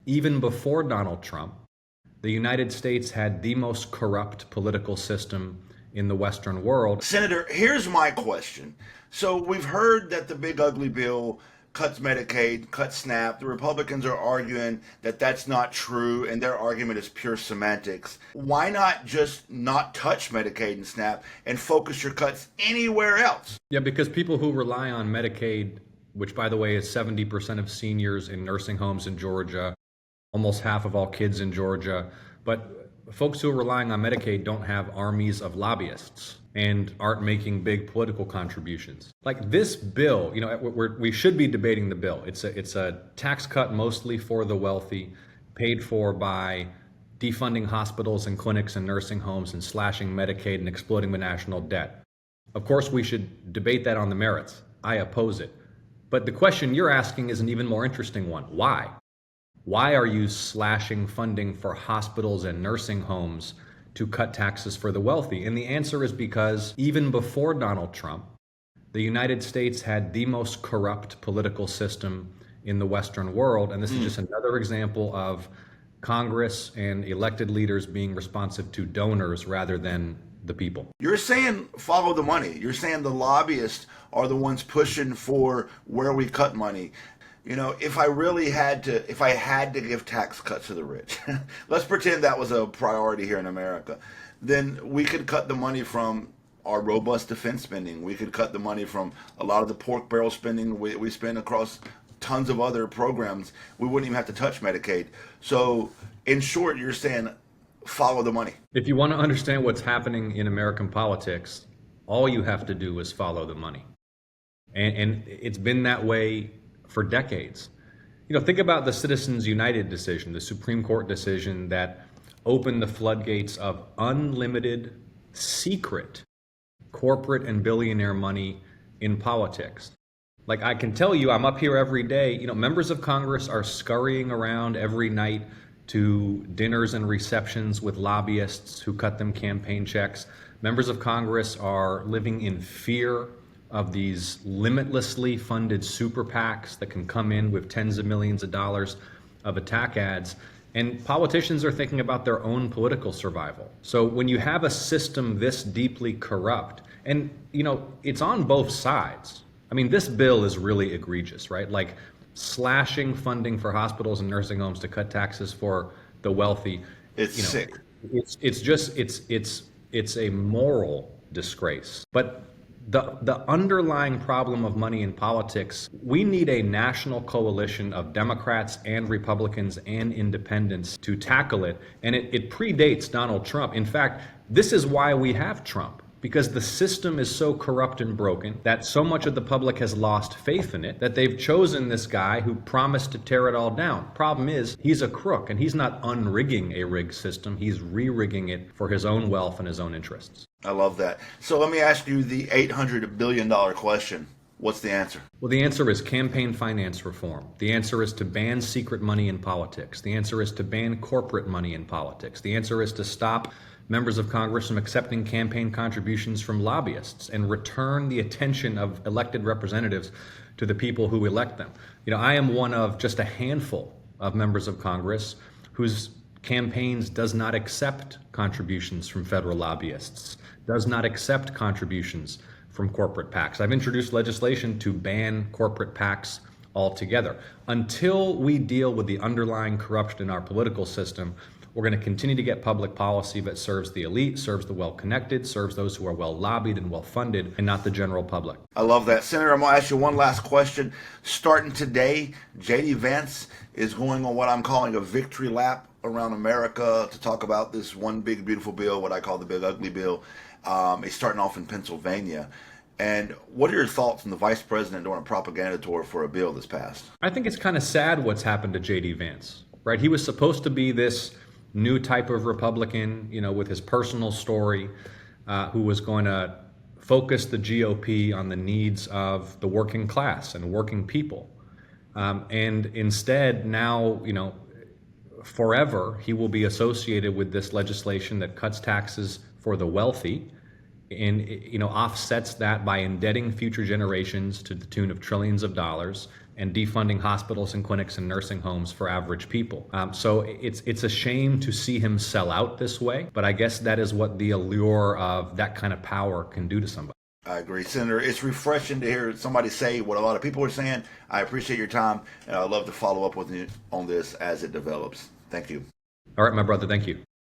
even before Donald Trump, the United States had the most corrupt political system in the Western world. Senator, here's my question. So we've heard that the big ugly bill cuts Medicaid, cuts SNAP. The Republicans are arguing that that's not true, and their argument is pure semantics. Why not just not touch Medicaid and SNAP and focus your cuts anywhere else? Yeah, because people who rely on Medicaid, which by the way is 70% of seniors in nursing homes in Georgia, almost half of all kids in Georgia, but folks who are relying on Medicaid don't have armies of lobbyists and aren't making big political contributions. Like this bill, we should be debating the bill. It's a tax cut mostly for the wealthy, paid for by defunding hospitals and clinics and nursing homes and slashing Medicaid and exploding the national debt. Of course, we should debate that on the merits. I oppose it. But the question you're asking is an even more interesting one. Why? Why are you slashing funding for hospitals and nursing homes to cut taxes for the wealthy? And the answer is because even before Donald Trump, the United States had the most corrupt political system in the Western world. And this is just another example of Congress and elected leaders being responsive to donors rather than the people. You're saying follow the money. You're saying the lobbyists are the ones pushing for where we cut money. If I had to give tax cuts to the rich, let's pretend that was a priority here in America, then we could cut the money from our robust defense spending. We could cut the money from a lot of the pork barrel spending we spend across tons of other programs. We wouldn't even have to touch Medicaid. So in short, you're saying follow the money. If you want to understand what's happening in American politics, all you have to do is follow the money. And it's been that way for decades. Think about the Citizens United decision, the Supreme Court decision that opened the floodgates of unlimited, secret corporate and billionaire money in politics. Like I can tell you, I'm up here every day, members of Congress are scurrying around every night to dinners and receptions with lobbyists who cut them campaign checks. Members of Congress are living in fear of these limitlessly funded super PACs that can come in with tens of millions of dollars of attack ads. And politicians are thinking about their own political survival. So when you have a system this deeply corrupt, and it's on both sides. I mean, this bill is really egregious, right? Like slashing funding for hospitals and nursing homes to cut taxes for the wealthy. It's sick. It's a moral disgrace. But the underlying problem of money in politics, we need a national coalition of Democrats and Republicans and independents to tackle it. And it predates Donald Trump. In fact, this is why we have Trump, because the system is so corrupt and broken that so much of the public has lost faith in it that they've chosen this guy who promised to tear it all down. Problem is, he's a crook, and he's not unrigging a rigged system. He's re-rigging it for his own wealth and his own interests. I love that. So let me ask you the $800 billion question. What's the answer? Well, the answer is campaign finance reform. The answer is to ban secret money in politics. The answer is to ban corporate money in politics. The answer is to stop members of Congress from accepting campaign contributions from lobbyists and return the attention of elected representatives to the people who elect them. I am one of just a handful of members of Congress whose campaigns does not accept contributions from federal lobbyists, does not accept contributions from corporate PACs. I've introduced legislation to ban corporate PACs altogether. Until we deal with the underlying corruption in our political system, we're going to continue to get public policy that serves the elite, serves the well-connected, serves those who are well-lobbied and well-funded, and not the general public. I love that. Senator, I'm going to ask you one last question. Starting today, JD Vance is going on what I'm calling a victory lap around America to talk about this one big, beautiful bill, what I call the big, ugly bill. He's starting off in Pennsylvania. And what are your thoughts on the vice president doing a propaganda tour for a bill that's passed? I think it's kind of sad what's happened to JD Vance, right? He was supposed to be this new type of Republican, with his personal story, who was going to focus the GOP on the needs of the working class and working people. And instead, now, forever, he will be associated with this legislation that cuts taxes for the wealthy and, offsets that by indebting future generations to the tune of trillions of dollars and defunding hospitals and clinics and nursing homes for average people. So it's a shame to see him sell out this way, but I guess that is what the allure of that kind of power can do to somebody. I agree, Senator. It's refreshing to hear somebody say what a lot of people are saying. I appreciate your time, and I'd love to follow up with you on this as it develops. Thank you. All right, my brother, thank you.